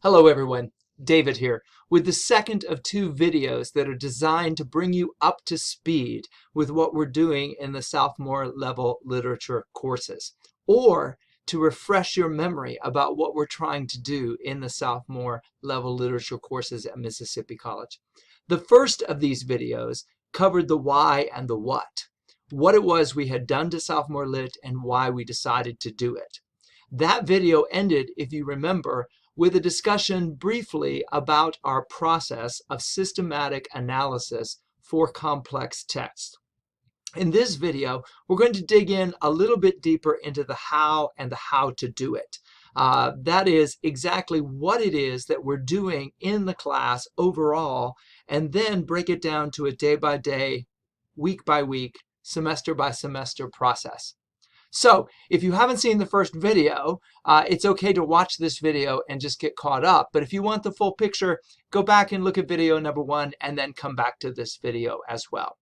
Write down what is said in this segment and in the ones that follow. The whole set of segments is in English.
Hello everyone, David here with the second of two videos that are designed to bring you up to speed with what we're doing in the sophomore level literature courses, or to refresh your memory about what we're trying to do in the sophomore level literature courses at Mississippi College. The first of these videos covered the why and the what it was we had done to sophomore lit and why we decided to do it. That video ended, if you remember, with a discussion briefly about our process of systematic analysis for complex text. In this video, we're going to dig in a little bit deeper into the how and the how to do it. That is exactly what it is that we're doing in the class overall, and then break it down to a day-by-day, week-by-week, semester-by-semester process. So if you haven't seen the first video, it's okay to watch this video and just get caught up. But if you want the full picture, go back and look at video number 1 and then come back to this video as well.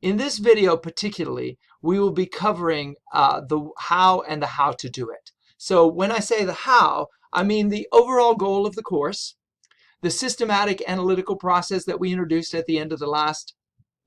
In this video particularly, we will be covering the how and the how to do it. So when I say the how, I mean the overall goal of the course, the systematic analytical process that we introduced at the end of the last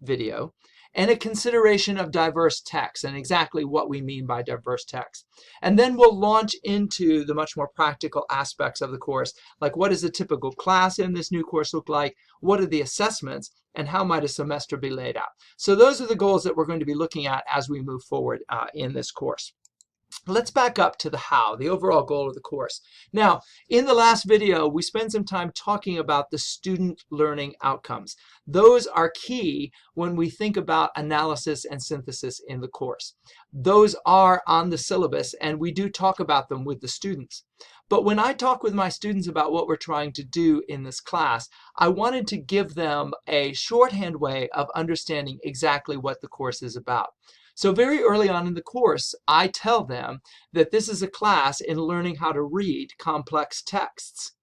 video, and a consideration of diverse text and exactly what we mean by diverse text. And then we'll launch into the much more practical aspects of the course, like what does a typical class in this new course look like, what are the assessments, and how might a semester be laid out. So those are the goals that we're going to be looking at as we move forward in this course. Let's back up to the how, the overall goal of the course. Now, in the last video, we spent some time talking about the student learning outcomes. Those are key when we think about analysis and synthesis in the course. Those are on the syllabus, and we do talk about them with the students. But when I talk with my students about what we're trying to do in this class, I wanted to give them a shorthand way of understanding exactly what the course is about. So very early on in the course, I tell them that this is a class in learning how to read complex texts.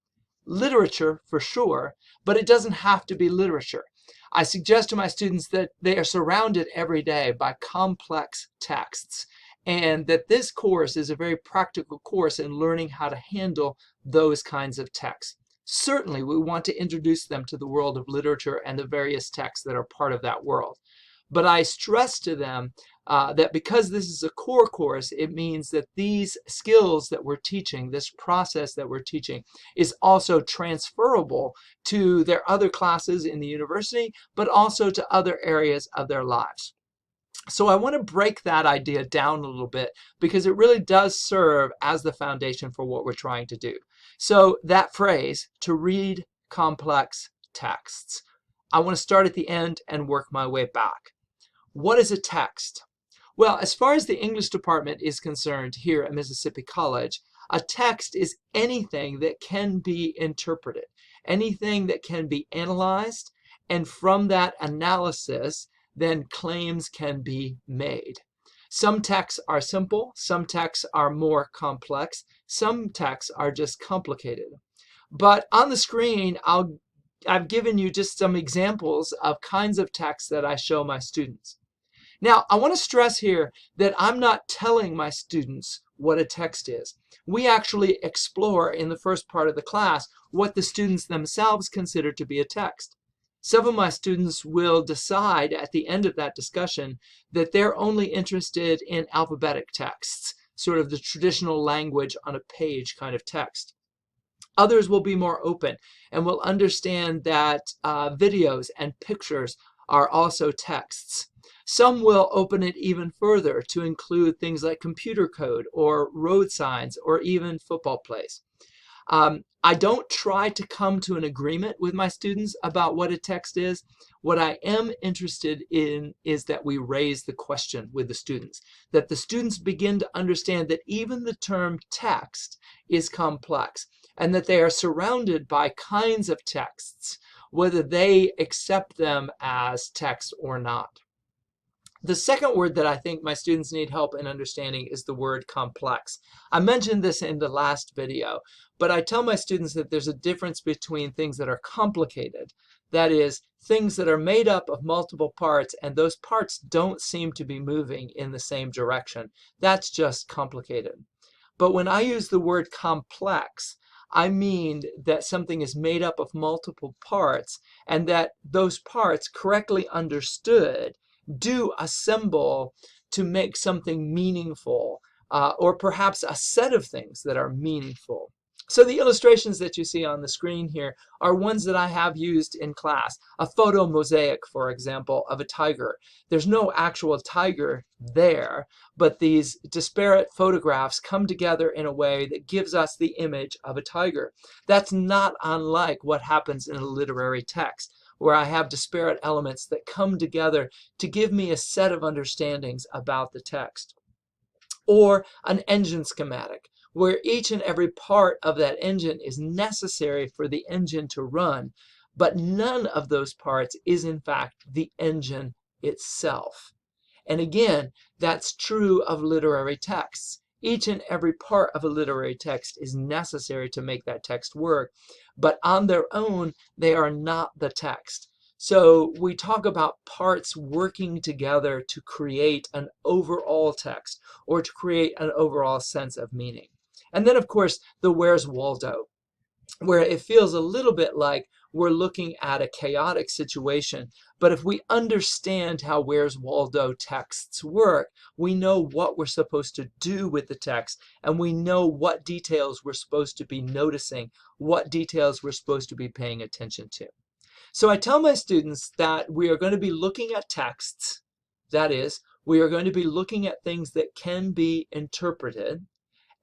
Literature, for sure, but it doesn't have to be literature. I suggest to my students that they are surrounded every day by complex texts, and that this course is a very practical course in learning how to handle those kinds of texts. Certainly, we want to introduce them to the world of literature and the various texts that are part of that world. But I stress to them that because this is a core course, it means that these skills that we're teaching, this process that we're teaching, is also transferable to their other classes in the university, but also to other areas of their lives. So I want to break that idea down a little bit because it really does serve as the foundation for what we're trying to do. So that phrase, to read complex texts, I want to start at the end and work my way back. What is a text? Well, as far as the English department is concerned here at Mississippi College, a text is anything that can be interpreted, anything that can be analyzed, and from that analysis, then claims can be made. Some texts are simple, some texts are more complex, some texts are just complicated. But on the screen, I've given you just some examples of kinds of texts that I show my students. Now, I want to stress here that I'm not telling my students what a text is. We actually explore in the first part of the class what the students themselves consider to be a text. Some of my students will decide at the end of that discussion that they're only interested in alphabetic texts, sort of the traditional language on a page kind of text. Others will be more open and will understand that videos and pictures are also texts. Some will open it even further to include things like computer code or road signs or even football plays. I don't try to come to an agreement with my students about what a text is. What I am interested in is that we raise the question with the students, that the students begin to understand that even the term text is complex and that they are surrounded by kinds of texts, whether they accept them as text or not. The second word that I think my students need help in understanding is the word complex. I mentioned this in the last video, but I tell my students that there's a difference between things that are complicated, that is, things that are made up of multiple parts and those parts don't seem to be moving in the same direction. That's just complicated. But when I use the word complex, I mean that something is made up of multiple parts, and that those parts, correctly understood, do assemble to make something meaningful, or perhaps a set of things that are meaningful. So the illustrations that you see on the screen here are ones that I have used in class. A photo mosaic, for example, of a tiger. There's no actual tiger there, but these disparate photographs come together in a way that gives us the image of a tiger. That's not unlike what happens in a literary text, where I have disparate elements that come together to give me a set of understandings about the text. Or an engine schematic, where each and every part of that engine is necessary for the engine to run, but none of those parts is in fact the engine itself. And again, that's true of literary texts. Each and every part of a literary text is necessary to make that text work, but on their own, they are not the text. So we talk about parts working together to create an overall text or to create an overall sense of meaning. And then, of course, the Where's Waldo, where it feels a little bit like we're looking at a chaotic situation. But if we understand how Where's Waldo texts work, we know what we're supposed to do with the text, and we know what details we're supposed to be noticing, what details we're supposed to be paying attention to. So I tell my students that we are going to be looking at texts. That is, we are going to be looking at things that can be interpreted,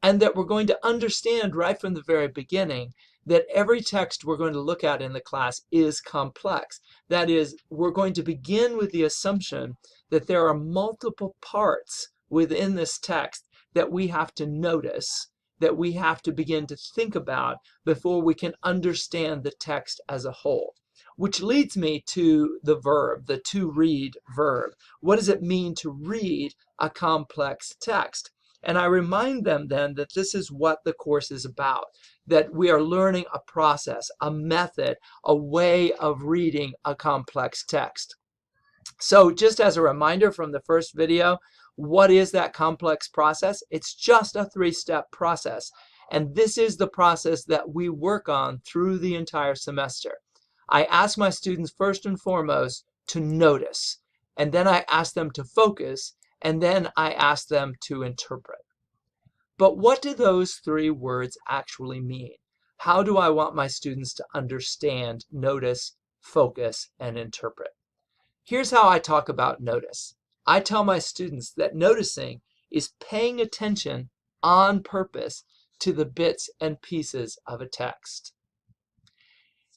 and that we're going to understand right from the very beginning that every text we're going to look at in the class is complex. That is, we're going to begin with the assumption that there are multiple parts within this text that we have to notice, that we have to begin to think about before we can understand the text as a whole. Which leads me to the verb, the to read verb. What does it mean to read a complex text? And I remind them then that this is what the course is about, that we are learning a process, a method, a way of reading a complex text. So just as a reminder from the first video, what is that complex process? It's just a three-step process. And this is the process that we work on through the entire semester. I ask my students first and foremost to notice, and then I ask them to focus, and then I ask them to interpret. But what do those three words actually mean? How do I want my students to understand, notice, focus, and interpret? Here's how I talk about notice. I tell my students that noticing is paying attention on purpose to the bits and pieces of a text.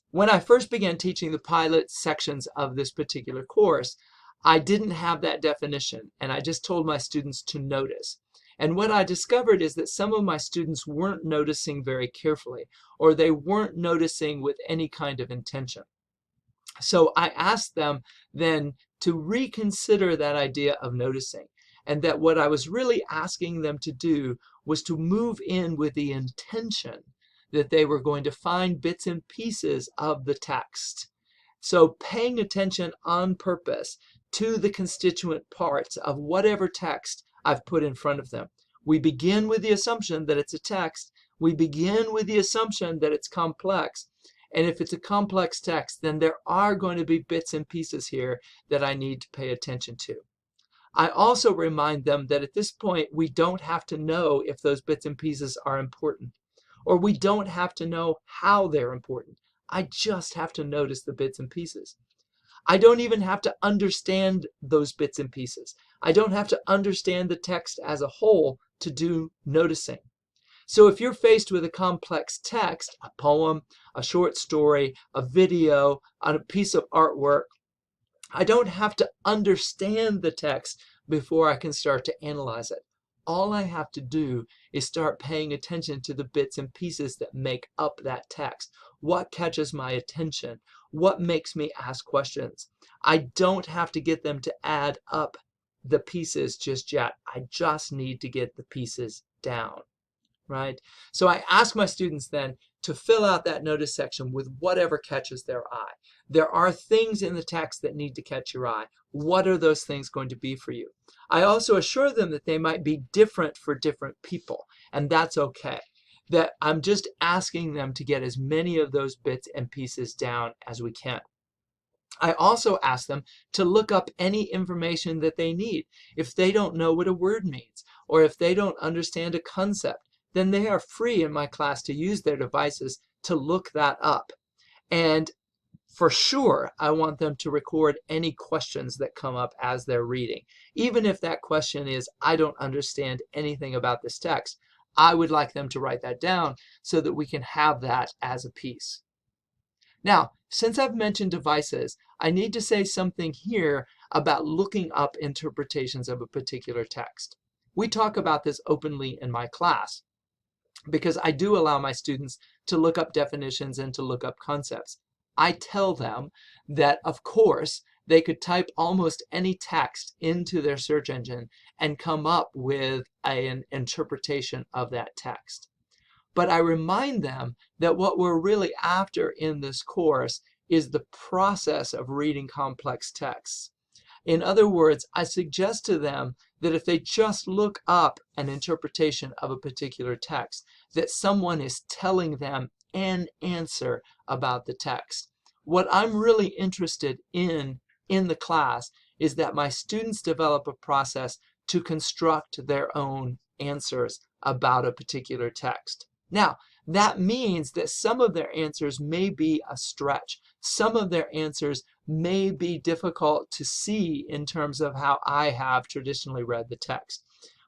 When I first began teaching the pilot sections of this particular course, I didn't have that definition, and I just told my students to notice. And what I discovered is that some of my students weren't noticing very carefully, or they weren't noticing with any kind of intention. So I asked them then to reconsider that idea of noticing, and that what I was really asking them to do was to move in with the intention that they were going to find bits and pieces of the text. So paying attention on purpose to the constituent parts of whatever text I've put in front of them. We begin with the assumption that it's a text. We begin with the assumption that it's complex. And if it's a complex text, then there are going to be bits and pieces here that I need to pay attention to. I also remind them that at this point, we don't have to know if those bits and pieces are important, or we don't have to know how they're important. I just have to notice the bits and pieces. I don't even have to understand those bits and pieces. I don't have to understand the text as a whole to do noticing. So if you're faced with a complex text, a poem, a short story, a video, a piece of artwork, I don't have to understand the text before I can start to analyze it. All I have to do is start paying attention to the bits and pieces that make up that text. What catches my attention? What makes me ask questions? I don't have to get them to add up the pieces just yet. I just need to get the pieces down, right? So I ask my students then to fill out that notice section with whatever catches their eye. There are things in the text that need to catch your eye. What are those things going to be for you? I also assure them that they might be different for different people, and that's okay. that I'm just asking them to get as many of those bits and pieces down as we can. I also ask them to look up any information that they need. If they don't know what a word means, or if they don't understand a concept, then they are free in my class to use their devices to look that up. And for sure, I want them to record any questions that come up as they're reading. Even if that question is, I don't understand anything about this text, I would like them to write that down so that we can have that as a piece. Now, since I've mentioned devices, I need to say something here about looking up interpretations of a particular text. We talk about this openly in my class because I do allow my students to look up definitions and to look up concepts. I tell them that, of course, they could type almost any text into their search engine and come up with an interpretation of that text. But I remind them that what we're really after in this course is the process of reading complex texts. In other words, I suggest to them that if they just look up an interpretation of a particular text, that someone is telling them an answer about the text. What I'm really interested in the class is that my students develop a process to construct their own answers about a particular text. Now, that means that some of their answers may be a stretch. Some of their answers may be difficult to see in terms of how I have traditionally read the text.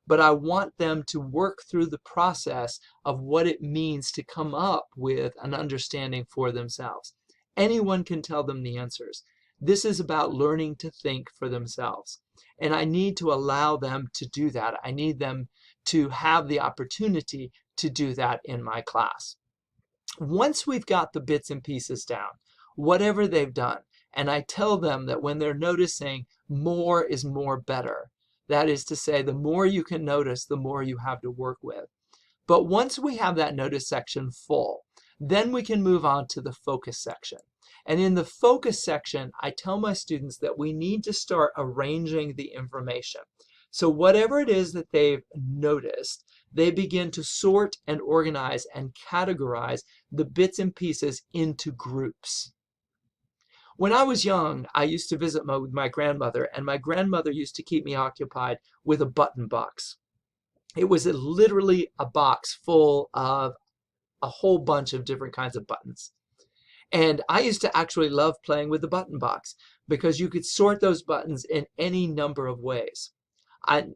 But I want them to work through the process of what it means to come up with an understanding for themselves. Anyone can tell them the answers. This is about learning to think for themselves. And I need to allow them to do that. I need them to have the opportunity to do that in my class. Once we've got the bits and pieces down, whatever they've done, and I tell them that when they're noticing, more is more better. That is to say, the more you can notice, the more you have to work with. But once we have that notice section full, then we can move on to the focus section. And in the focus section, I tell my students that we need to start arranging the information. So whatever it is that they've noticed, they begin to sort and organize and categorize the bits and pieces into groups. When I was young, I used to visit with my grandmother, and my grandmother used to keep me occupied with a button box. It was literally a box full of a whole bunch of different kinds of buttons. And I used to actually love playing with the button box because you could sort those buttons in any number of ways.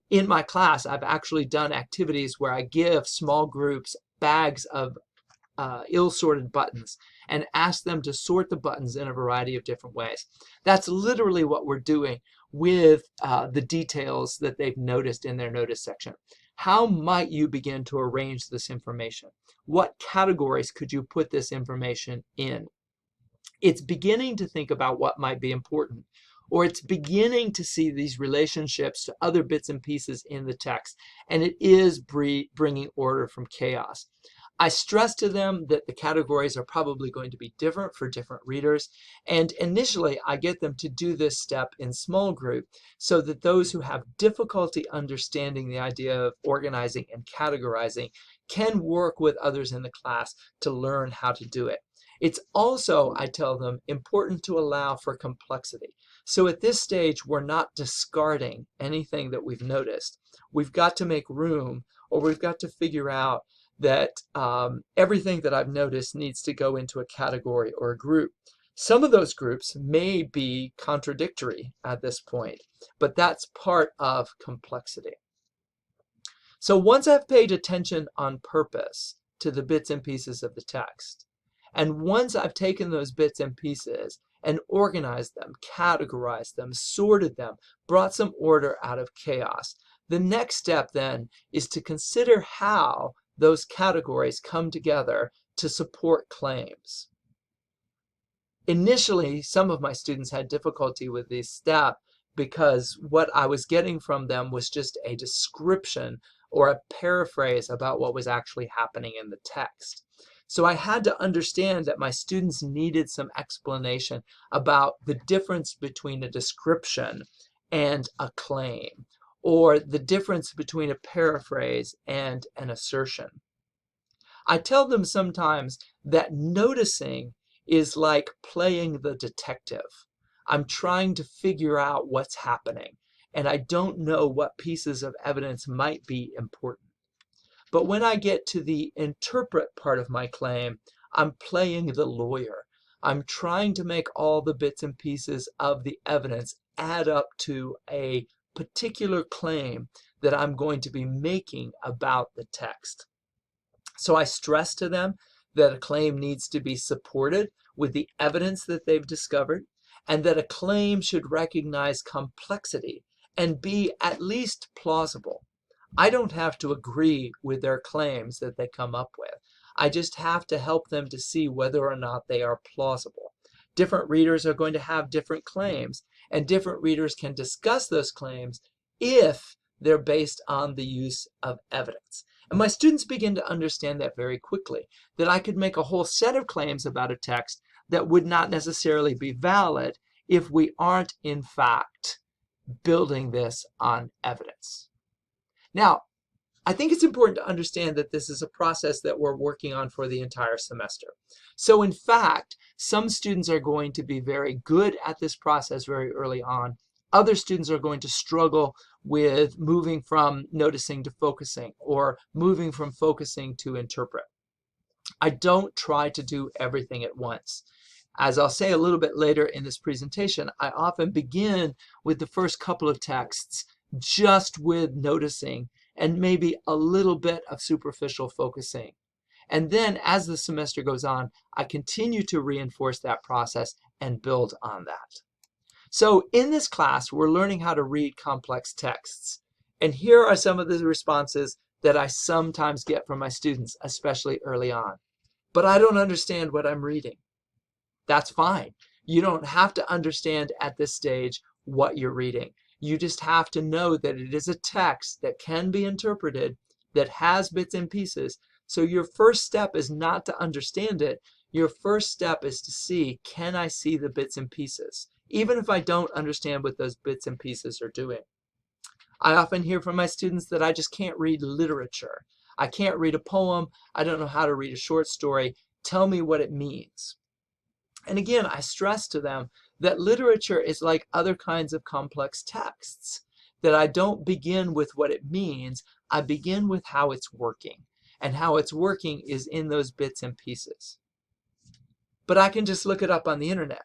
In my class, I've actually done activities where I give small groups bags of ill-sorted buttons and ask them to sort the buttons in a variety of different ways. That's literally what we're doing with the details that they've noticed in their notice section. How might you begin to arrange this information? What categories could you put this information in? It's beginning to think about what might be important, or it's beginning to see these relationships to other bits and pieces in the text, and it is bringing order from chaos. I stress to them that the categories are probably going to be different for different readers, and initially I get them to do this step in small group so that those who have difficulty understanding the idea of organizing and categorizing can work with others in the class to learn how to do it. It's also, I tell them, important to allow for complexity. So at this stage, we're not discarding anything that we've noticed. We've got to make room, or we've got to figure out that everything that I've noticed needs to go into a category or a group. Some of those groups may be contradictory at this point, but that's part of complexity. So once I've paid attention on purpose to the bits and pieces of the text, and once I've taken those bits and pieces and organized them, categorized them, sorted them, brought some order out of chaos, the next step then is to consider how those categories come together to support claims. Initially, some of my students had difficulty with this step because what I was getting from them was just a description or a paraphrase about what was actually happening in the text. So I had to understand that my students needed some explanation about the difference between a description and a claim, or the difference between a paraphrase and an assertion. I tell them sometimes that noticing is like playing the detective. I'm trying to figure out what's happening, and I don't know what pieces of evidence might be important. But when I get to the interpret part of my claim, I'm playing the lawyer. I'm trying to make all the bits and pieces of the evidence add up to a particular claim that I'm going to be making about the text. So I stress to them that a claim needs to be supported with the evidence that they've discovered, and that a claim should recognize complexity and be at least plausible. I don't have to agree with their claims that they come up with. I just have to help them to see whether or not they are plausible. Different readers are going to have different claims, and different readers can discuss those claims if they're based on the use of evidence. And my students begin to understand that very quickly, that I could make a whole set of claims about a text that would not necessarily be valid if we aren't, in fact, building this on evidence. Now, I think it's important to understand that this is a process that we're working on for the entire semester. So in fact, some students are going to be very good at this process very early on. Other students are going to struggle with moving from noticing to focusing, or moving from focusing to interpret. I don't try to do everything at once. As I'll say a little bit later in this presentation, I often begin with the first couple of texts just with noticing and maybe a little bit of superficial focusing. And then as the semester goes on, I continue to reinforce that process and build on that. So in this class, we're learning how to read complex texts. And here are some of the responses that I sometimes get from my students, especially early on. But I don't understand what I'm reading. That's fine. You don't have to understand at this stage what you're reading. You just have to know that it is a text that can be interpreted, that has bits and pieces. So your first step is not to understand it. Your first step is to see, can I see the bits and pieces, even if I don't understand what those bits and pieces are doing. I often hear from my students that I just can't read literature. I can't read a poem. I don't know how to read a short story. Tell me what it means. And again, I stress to them that literature is like other kinds of complex texts, that I don't begin with what it means, I begin with how it's working. And how it's working is in those bits and pieces. But I can just look it up on the internet.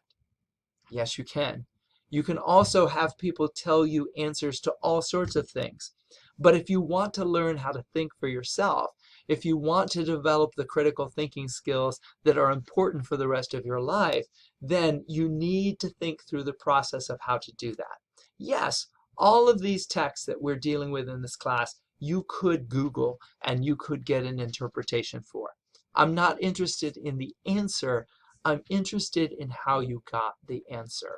Yes, you can. You can also have people tell you answers to all sorts of things. But if you want to learn how to think for yourself, if you want to develop the critical thinking skills that are important for the rest of your life, then you need to think through the process of how to do that. Yes, all of these texts that we're dealing with in this class, you could Google and you could get an interpretation for. I'm not interested in the answer. I'm interested in how you got the answer.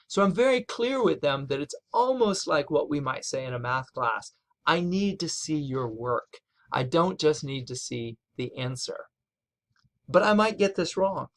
So I'm very clear with them that it's almost like what we might say in a math class. I need to see your work. I don't just need to see the answer. But I might get this wrong.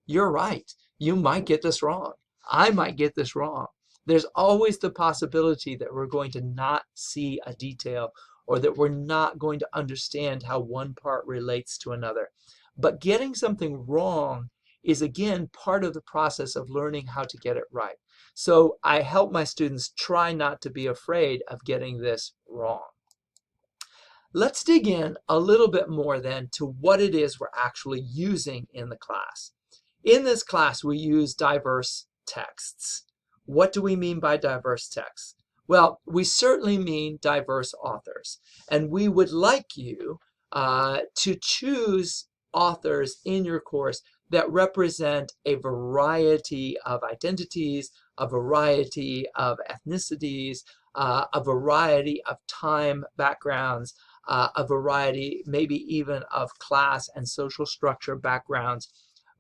You're right. You might get this wrong. I might get this wrong. There's always the possibility that we're going to not see a detail, or that we're not going to understand how one part relates to another. But getting something wrong is, again, part of the process of learning how to get it right. So I help my students try not to be afraid of getting this wrong. Let's dig in a little bit more then to what it is we're actually using in the class. In this class, we use diverse texts. What do we mean by diverse texts? Well, we certainly mean diverse authors. And we would like you to choose authors in your course that represent a variety of identities, a variety of ethnicities, a variety of time backgrounds, a variety maybe even of class and social structure backgrounds.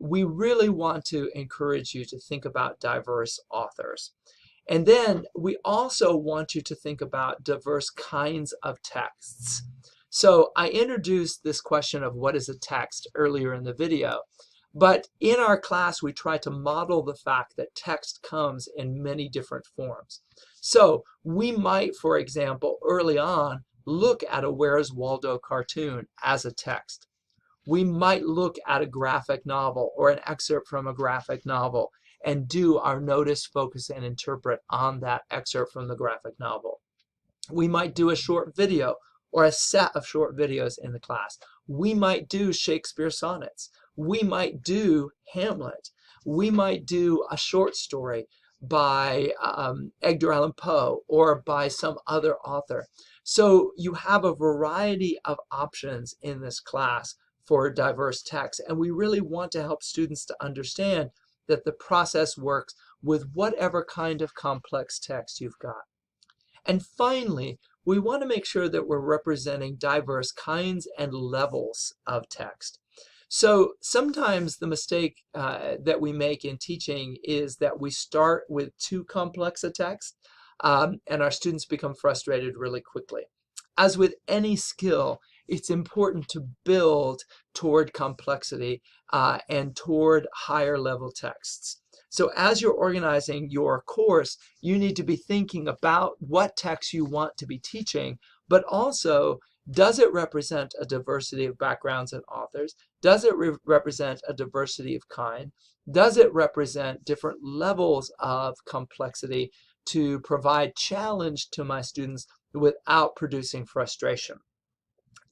We really want to encourage you to think about diverse authors. And then we also want you to think about diverse kinds of texts. So I introduced this question of what is a text earlier in the video, but in our class we try to model the fact that text comes in many different forms. So we might, for example, early on, look at a Where's Waldo cartoon as a text. We might look at a graphic novel or an excerpt from a graphic novel and do our notice, focus, and interpret on that excerpt from the graphic novel. We might do a short video or a set of short videos in the class. We might do Shakespeare sonnets. We might do Hamlet. We might do a short story by Edgar Allan Poe or by some other author. So you have a variety of options in this class for diverse texts, and we really want to help students to understand that the process works with whatever kind of complex text you've got. And finally, we want to make sure that we're representing diverse kinds and levels of text. So sometimes the mistake that we make in teaching is that we start with too complex a text, and our students become frustrated really quickly. As with any skill, it's important to build toward complexity and toward higher level texts. So as you're organizing your course, you need to be thinking about what text you want to be teaching, but also, does it represent a diversity of backgrounds and authors? Does it represent a diversity of kind? Does it represent different levels of complexity to provide challenge to my students without producing frustration?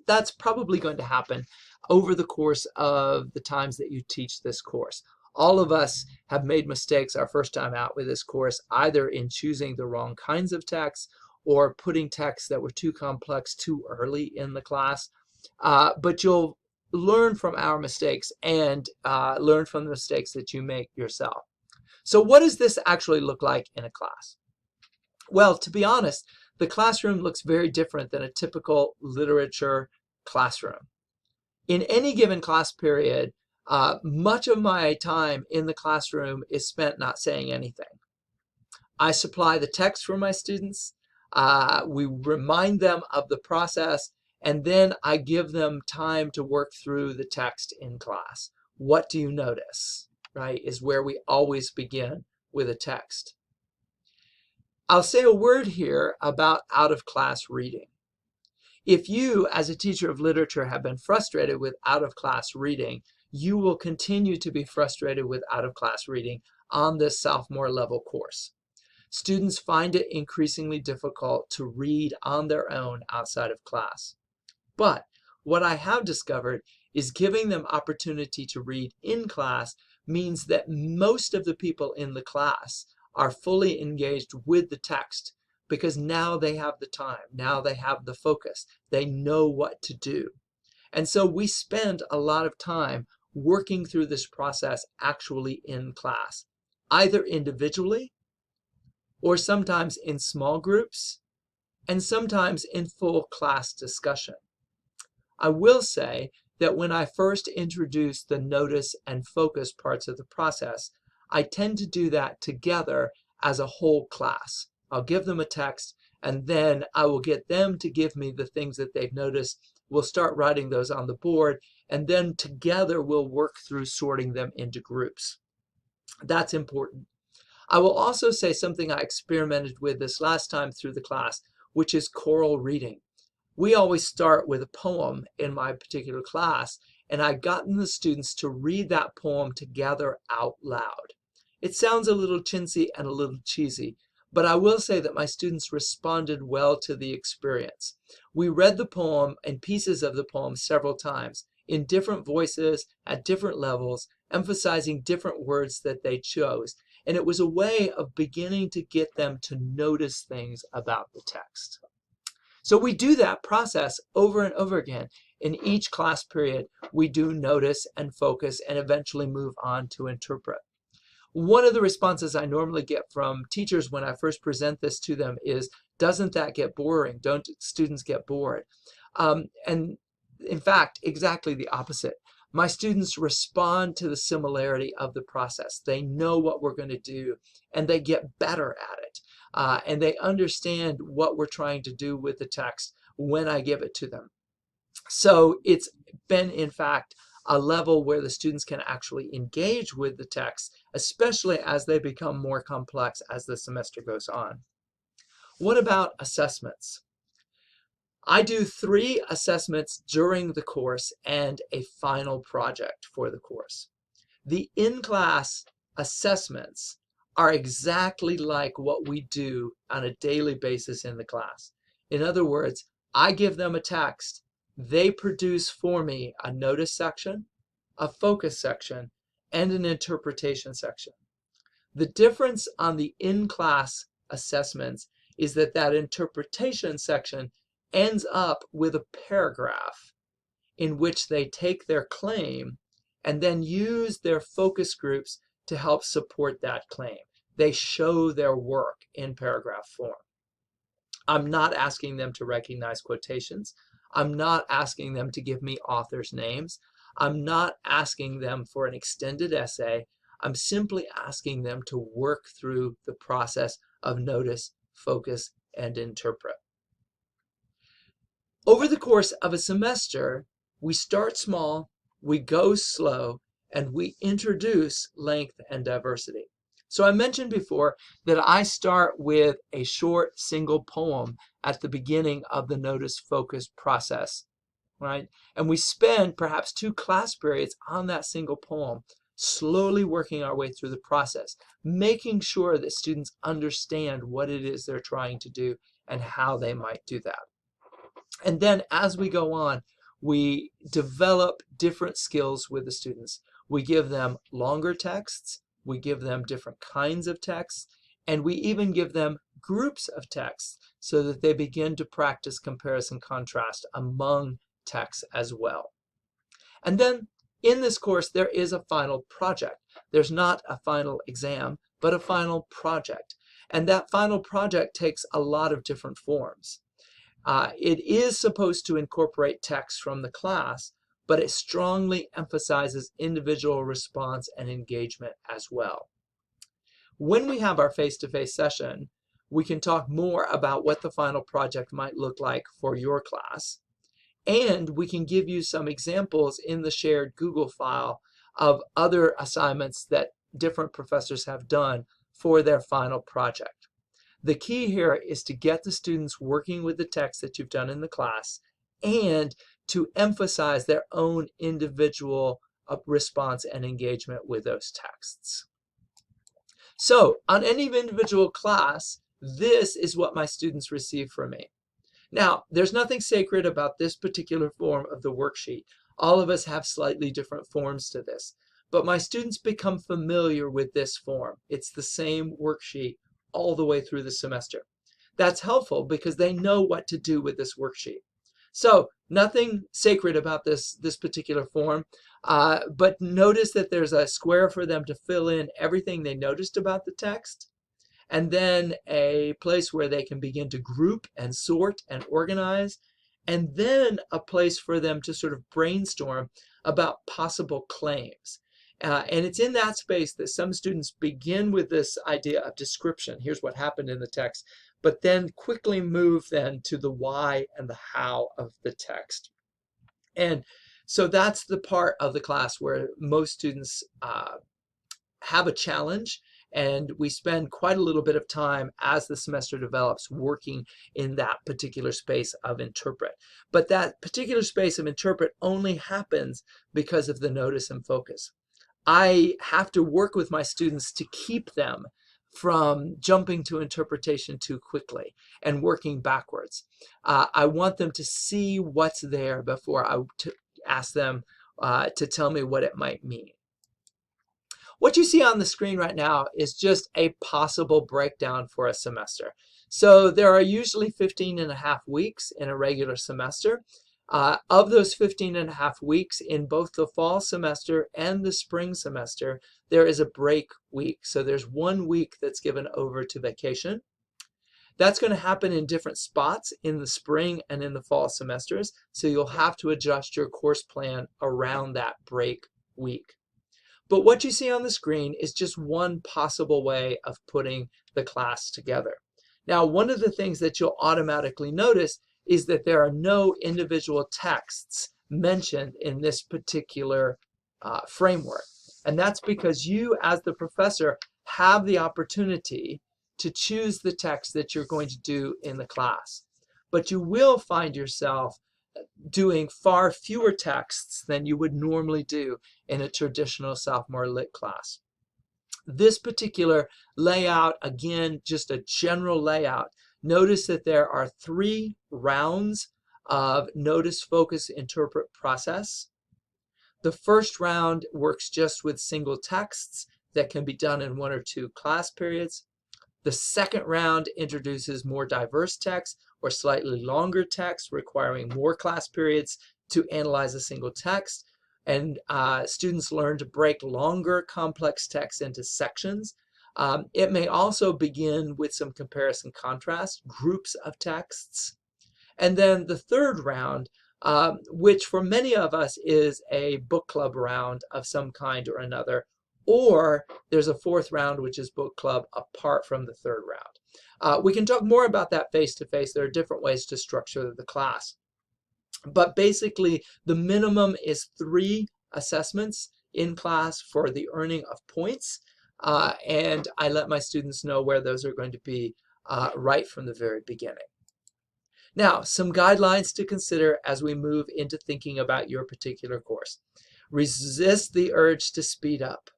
That's probably going to happen over the course of the times that you teach this course. All of us have made mistakes our first time out with this course, either in choosing the wrong kinds of texts or putting texts that were too complex too early in the class. But you'll learn from our mistakes and learn from the mistakes that you make yourself. So what does this actually look like in a class? Well, to be honest, the classroom looks very different than a typical literature classroom. In any given class period, much of my time in the classroom is spent not saying anything. I supply the text for my students, we remind them of the process, and then I give them time to work through the text in class. What do you notice, right, is where we always begin with a text. I'll say a word here about out-of-class reading. If you, as a teacher of literature, have been frustrated with out-of-class reading, you will continue to be frustrated with out-of-class reading on this sophomore level course. Students find it increasingly difficult to read on their own outside of class. But what I have discovered is giving them opportunity to read in class means that most of the people in the class are fully engaged with the text, because now they have the time, now they have the focus, they know what to do. And so we spend a lot of time working through this process actually in class, either individually or sometimes in small groups and sometimes in full class discussion. I will say that when I first introduce the notice and focus parts of the process, I tend to do that together as a whole class. I'll give them a text, and then I will get them to give me the things that they've noticed. We'll start writing those on the board, and then together we'll work through sorting them into groups. That's important. I will also say something I experimented with this last time through the class, which is choral reading. We always start with a poem in my particular class, and I've gotten the students to read that poem together out loud. It sounds a little chintzy and a little cheesy, but I will say that my students responded well to the experience. We read the poem and pieces of the poem several times in different voices at different levels, emphasizing different words that they chose. And it was a way of beginning to get them to notice things about the text. So we do that process over and over again. In each class period, we do notice and focus and eventually move on to interpret. One of the responses I normally get from teachers when I first present this to them is, doesn't that get boring? Don't students get bored? And in fact, exactly the opposite. My students respond to the similarity of the process. They know what we're going to do, and they get better at it. And they understand what we're trying to do with the text when I give it to them. So it's been, in fact, a level where the students can actually engage with the text, especially as they become more complex as the semester goes on. What about assessments? I do 3 assessments during the course and a final project for the course. The in-class assessments are exactly like what we do on a daily basis in the class. In other words, I give them a text, they produce for me a notice section, a focus section, and an interpretation section. The difference on the in-class assessments is that that interpretation section ends up with a paragraph in which they take their claim and then use their focus groups to help support that claim. They show their work in paragraph form. I'm not asking them to recognize quotations. I'm not asking them to give me authors' names. I'm not asking them for an extended essay. I'm simply asking them to work through the process of notice, focus, and interpret. Over the course of a semester, we start small, we go slow, and we introduce length and diversity. So I mentioned before that I start with a short single poem at the beginning of the notice focus process, right? And we spend perhaps 2 class periods on that single poem, slowly working our way through the process, making sure that students understand what it is they're trying to do and how they might do that. And then as we go on, we develop different skills with the students. We give them longer texts, we give them different kinds of texts, and we even give them groups of texts so that they begin to practice comparison contrast among texts as well. And then in this course, there is a final project. There's not a final exam, but a final project. And that final project takes a lot of different forms. It is supposed to incorporate text from the class, but it strongly emphasizes individual response and engagement as well. When we have our face-to-face session, we can talk more about what the final project might look like for your class, and we can give you some examples in the shared Google file of other assignments that different professors have done for their final project. The key here is to get the students working with the text that you've done in the class and to emphasize their own individual response and engagement with those texts. So on any individual class, this is what my students receive from me. Now, there's nothing sacred about this particular form of the worksheet. All of us have slightly different forms to this, but my students become familiar with this form. It's the same worksheet all the way through the semester. That's helpful because they know what to do with this worksheet. So nothing sacred about this particular form, but notice that there's a square for them to fill in everything they noticed about the text, and then a place where they can begin to group and sort and organize, and then a place for them to sort of brainstorm about possible claims. And it's in that space that some students begin with this idea of description. Here's what happened in the text, but then quickly move then to the why and the how of the text. And so that's the part of the class where most students have a challenge, and we spend quite a little bit of time as the semester develops working in that particular space of interpret. But that particular space of interpret only happens because of the notice and focus. I have to work with my students to keep them from jumping to interpretation too quickly and working backwards. I want them to see what's there before I ask them to tell me what it might mean. What you see on the screen right now is just a possible breakdown for a semester. So there are usually 15.5 weeks in a regular semester. Of those 15.5 weeks in both the fall semester and the spring semester, there is a break week. So there's 1 week that's given over to vacation. That's going to happen in different spots in the spring and in the fall semesters. So you'll have to adjust your course plan around that break week. But what you see on the screen is just one possible way of putting the class together. Now, one of the things that you'll automatically notice is that there are no individual texts mentioned in this particular framework. And that's because you, as the professor, have the opportunity to choose the text that you're going to do in the class. but you will find yourself doing far fewer texts than you would normally do in a traditional sophomore lit class. This particular layout, again, just a general layout. Notice that there are 3 rounds of notice, focus, interpret, process. The first round works just with single texts that can be done in 1 or 2 class periods. The second round introduces more diverse text or slightly longer text requiring more class periods to analyze a single text. And students learn to break longer complex text into sections. It may also begin with some comparison contrast, groups of texts. And then the third round, which for many of us is a book club round of some kind or another, or there's a fourth round, which is book club apart from the third round. We can talk more about that face-to-face. There are different ways to structure the class. But basically, the minimum is 3 assessments in class for the earning of points. And I let my students know where those are going to be right from the very beginning. Now, some guidelines to consider as we move into thinking about your particular course. Resist the urge to speed up.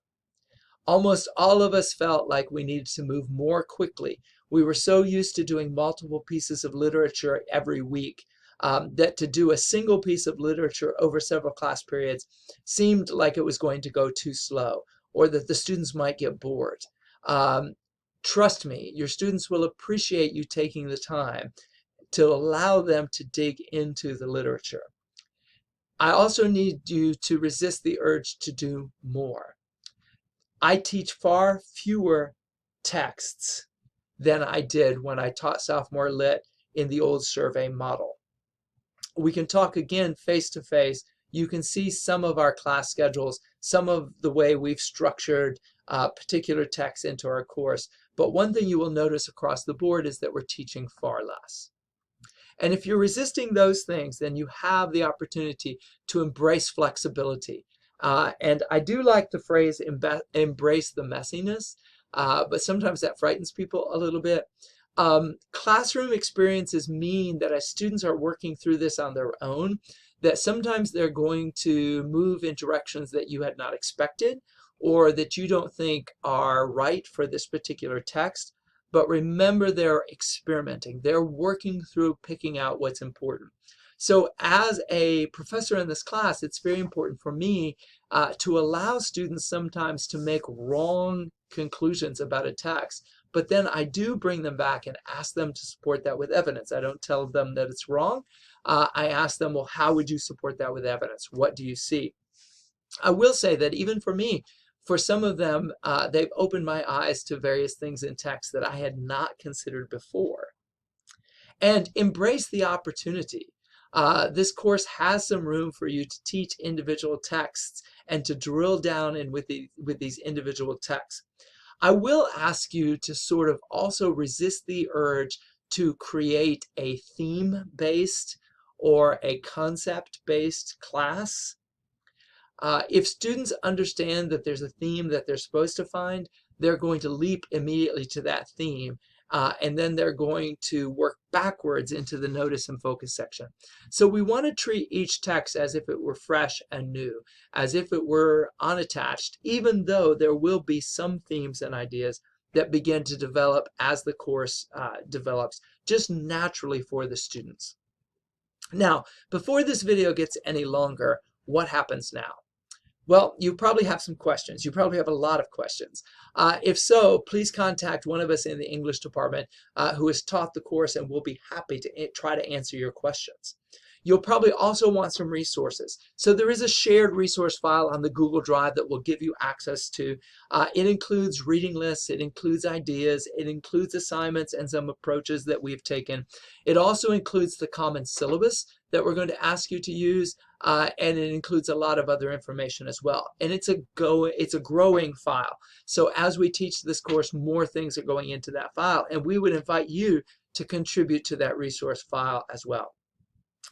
Almost all of us felt like we needed to move more quickly. We were so used to doing multiple pieces of literature every week that to do a single piece of literature over several class periods seemed like it was going to go too slow, or that the students might get bored. Trust me, your students will appreciate you taking the time to allow them to dig into the literature. I also need you to resist the urge to do more. I teach far fewer texts than I did when I taught sophomore lit in the old survey model. We can talk again face-to-face. You can see some of our class schedules, some of the way we've structured particular texts into our course. But one thing you will notice across the board is that we're teaching far less. And if you're resisting those things, then you have the opportunity to embrace flexibility. And I do like the phrase embrace the messiness, but sometimes that frightens people a little bit. Classroom experiences mean that as students are working through this on their own, that sometimes they're going to move in directions that you had not expected or that you don't think are right for this particular text. But remember, they're experimenting. They're working through picking out what's important. So as a professor in this class, it's very important for me to allow students sometimes to make wrong conclusions about a text. But then I do bring them back and ask them to support that with evidence. I don't tell them that it's wrong. I ask them, well, how would you support that with evidence? What do you see? I will say that even for me, for some of them, they've opened my eyes to various things in text that I had not considered before. And embrace the opportunity. This course has some room for you to teach individual texts and to drill down in with these individual texts. I will ask you to sort of also resist the urge to create a theme-based or a concept-based class. If students understand that there's a theme that they're supposed to find, they're going to leap immediately to that theme, and then they're going to work backwards into the notice and focus section. So we want to treat each text as if it were fresh and new, as if it were unattached, even though there will be some themes and ideas that begin to develop as the course develops, just naturally for the students. Now, before this video gets any longer, what happens now? Well, you probably have some questions. You probably have a lot of questions. If so, please contact one of us in the English department who has taught the course, and we'll be happy to try to answer your questions. You'll probably also want some resources. So there is a shared resource file on the Google Drive that will give you access to. It includes reading lists, it includes ideas, it includes assignments and some approaches that we've taken. It also includes the common syllabus that we're going to ask you to use, and it includes a lot of other information as well. And it's a growing file. So as we teach this course, more things are going into that file, and we would invite you to contribute to that resource file as well.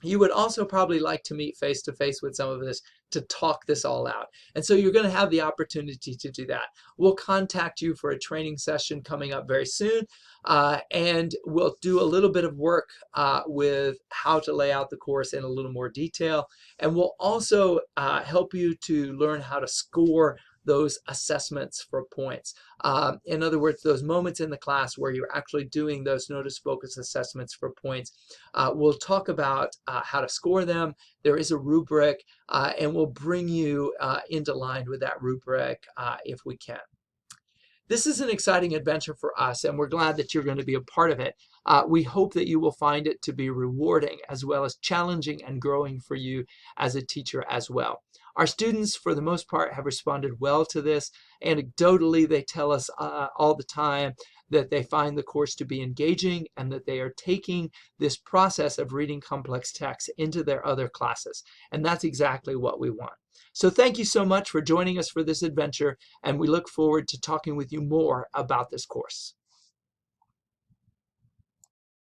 You would also probably like to meet face-to-face with some of us talk this all out. And so you're going to have the opportunity to do that. We'll contact you for a training session coming up very soon, and we'll do a little bit of work with how to lay out the course in a little more detail. And we'll also help you to learn how to score those assessments for points. In other words, those moments in the class where you're actually doing those notice focus assessments for points. We'll talk about how to score them. There is a rubric, and we'll bring you into line with that rubric if we can. This is an exciting adventure for us, and we're glad that you're going to be a part of it. We hope that you will find it to be rewarding as well as challenging and growing for you as a teacher as well. Our students, for the most part, have responded well to this. Anecdotally, they tell us all the time that they find the course to be engaging and that they are taking this process of reading complex texts into their other classes. And that's exactly what we want. So thank you so much for joining us for this adventure, and we look forward to talking with you more about this course.